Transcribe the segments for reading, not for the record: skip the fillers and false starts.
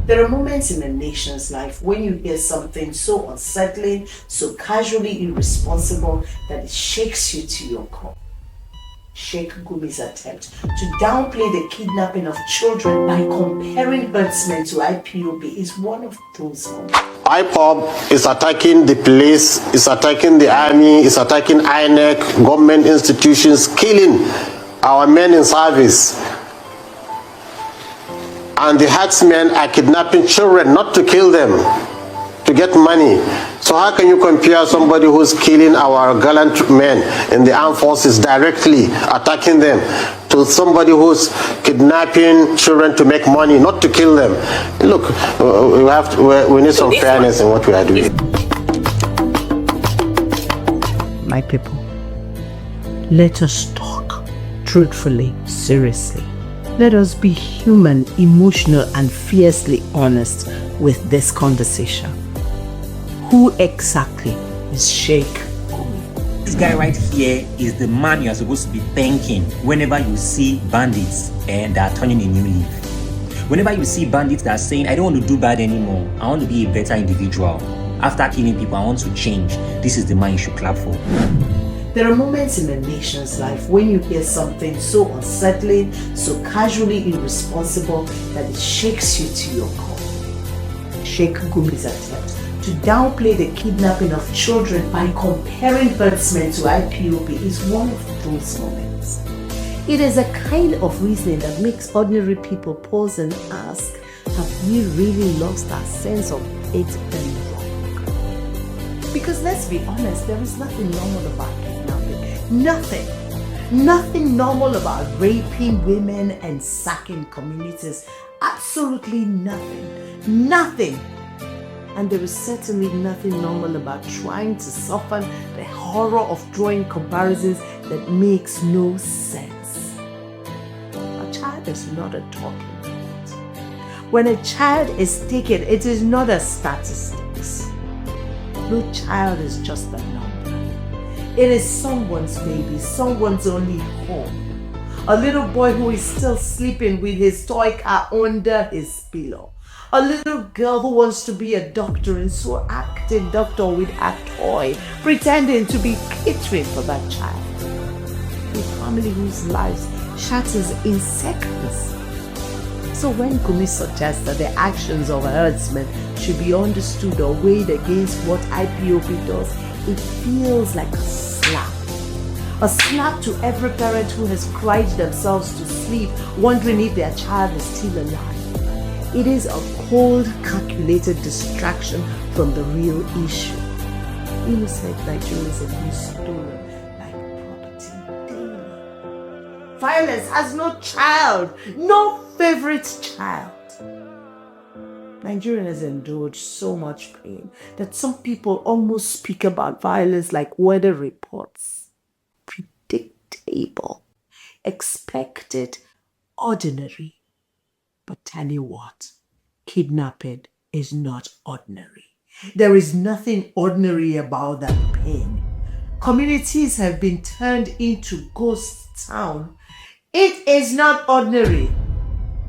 There are moments in a nation's life when you hear something so unsettling, so casually irresponsible that it shakes you to your core. Sheikh Gumi's attempt to downplay the kidnapping of children by comparing herdsmen to IPOB is one of those moments. IPOB is attacking the police, is attacking the army, is attacking INEC, government institutions, killing our men in service. And the herdsmen are kidnapping children not to kill them, to get money. So how can you compare somebody who's killing our gallant men in the armed forces directly, attacking them, to somebody who's kidnapping children to make money, not to kill them? Look, we need some fairness in what we are doing. My people, let us talk truthfully, seriously. Let us be human, emotional, and fiercely honest with this conversation. Who exactly is Sheikh Gumi? This guy right here is the man you are supposed to be thanking whenever you see bandits and that are turning a new leaf. Whenever you see bandits that are saying, I don't want to do bad anymore, I want to be a better individual. After killing people, I want to change. This is the man you should clap for. There are moments in a nation's life when you hear something so unsettling, so casually irresponsible that it shakes you to your core. Sheikh Gumi's attempt to downplay the kidnapping of children by comparing herdsmen to IPOB is one of those moments. It is a kind of reasoning that makes ordinary people pause and ask, have we really lost our sense of it and wrong? Because let's be honest, there is nothing normal about kidnapping. Nothing normal about raping women and sacking communities. Absolutely nothing. And there is certainly nothing normal about trying to soften the horror of drawing comparisons that makes no sense. A child is not a talking point. When a child is taken, it is not a statistics. No child is just a number. It is someone's baby, someone's only home. A little boy who is still sleeping with his toy car under his pillow. A little girl who wants to be a doctor and so acting doctor with a toy, pretending to be catering for that child. A family whose lives shatters in seconds. So when Gumi suggests that the actions of a herdsman should be understood or weighed against what IPOB does, it feels like a slap. A slap to every parent who has cried themselves to sleep, wondering if their child is still alive. It is a cold, calculated distraction from the real issue. Innocent Nigerians have been stolen like property daily. Violence has no child, no favorite child. Nigeria has endured so much pain that some people almost speak about violence like weather reports. Predictable, expected, ordinary. But tell you what, kidnapping is not ordinary. There is nothing ordinary about that pain. Communities have been turned into ghost town. It is not ordinary.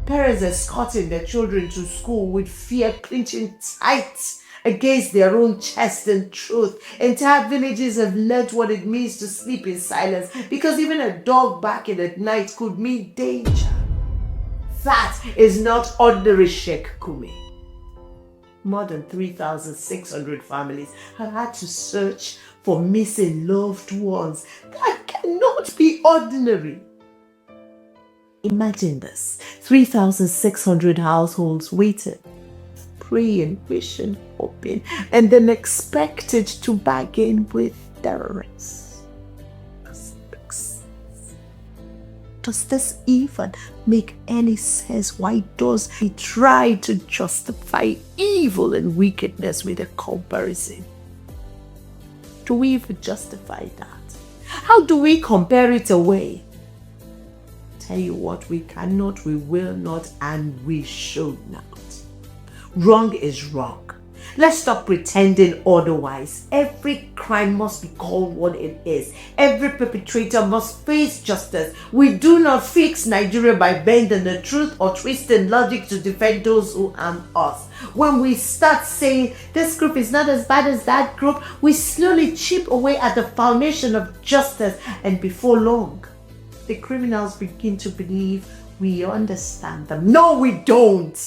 Parents escorting their children to school with fear clinching tight against their own chest and truth. Entire villages have learned what it means to sleep in silence because even a dog barking at night could mean danger. That is not ordinary Sheikh Gumi. More than 3,600 families have had to search for missing loved ones. That cannot be ordinary. Imagine this, 3,600 households waiting, praying, wishing, hoping, and then expected to bargain with terrorists. Does this even make any sense? Why does he try to justify evil and wickedness with a comparison? Do we even justify that? How do we compare it away? Tell you what, we cannot, we will not, and we should not. Wrong is wrong. Let's stop pretending otherwise. Every crime must be called what it is. Every perpetrator must face justice. We do not fix Nigeria by bending the truth or twisting logic to defend those who harm us. When we start saying this group is not as bad as that group, we slowly chip away at the foundation of justice, and before long, the criminals begin to believe we understand them. No, we don't.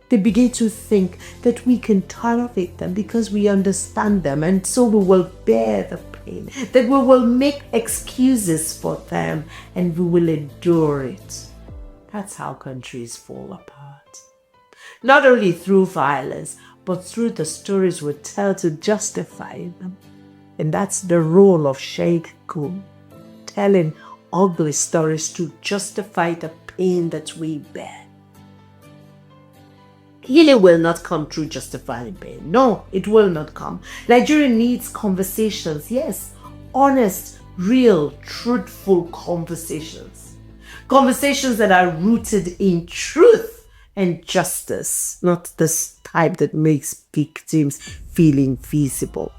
They begin to think that we can tolerate them because we understand them, and so we will bear the pain, that we will make excuses for them, and we will endure it. That's how countries fall apart. Not only through violence, but through the stories we tell to justify them. And that's the role of Sheikh Gumi, telling ugly stories to justify the pain that we bear. Healing will not come through justifying pain. No, it will not come. Nigeria needs conversations. Yes, honest, real, truthful conversations. Conversations that are rooted in truth and justice, not this type that makes victims feel invisible.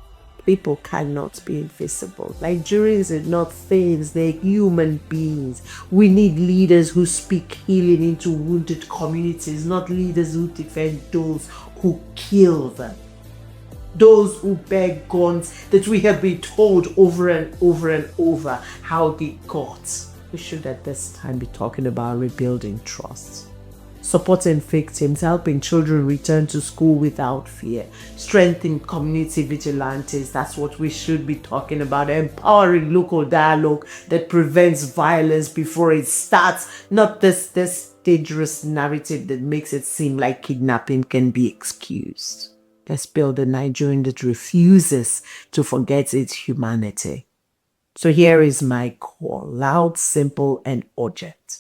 People cannot be invisible. Nigerians are not things, they're human beings. We need leaders who speak healing into wounded communities, not leaders who defend those who kill them. Those who bear guns that we have been told over and over and over how they got. We should at this time be talking about rebuilding trust. Supporting victims, helping children return to school without fear, strengthening community vigilantes. That's what we should be talking about. Empowering local dialogue that prevents violence before it starts. Not this dangerous narrative that makes it seem like kidnapping can be excused. Let's build a Nigerian that refuses to forget its humanity. So here is my call, loud, simple, and urgent.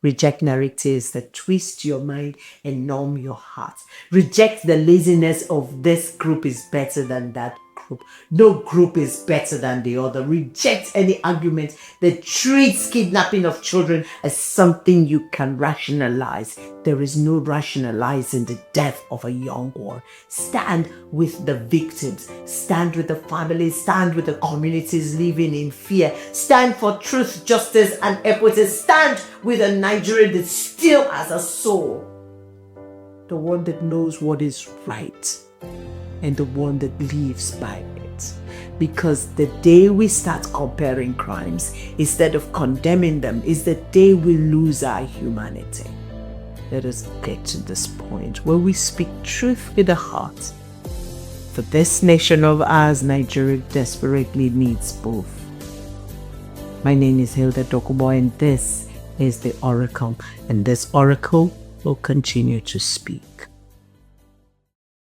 Reject narratives that twist your mind and numb your heart. Reject the laziness of this group is better than that group. No group is better than the other. Reject any argument that treats kidnapping of children as something you can rationalize. There is no rationalizing the death of a young one. Stand with the victims. Stand with the families. Stand with the communities living in fear. Stand for truth, justice, and equity. Stand with a Nigeria that still has a soul. The one that knows what is right. And the one that lives by it. Because the day we start comparing crimes instead of condemning them is the day we lose our humanity. Let us get to this point where we speak truth with the heart. For this nation of ours, Nigeria desperately needs both. My name is Hilda Dokubo, and this is the Oracle, and this Oracle will continue to speak.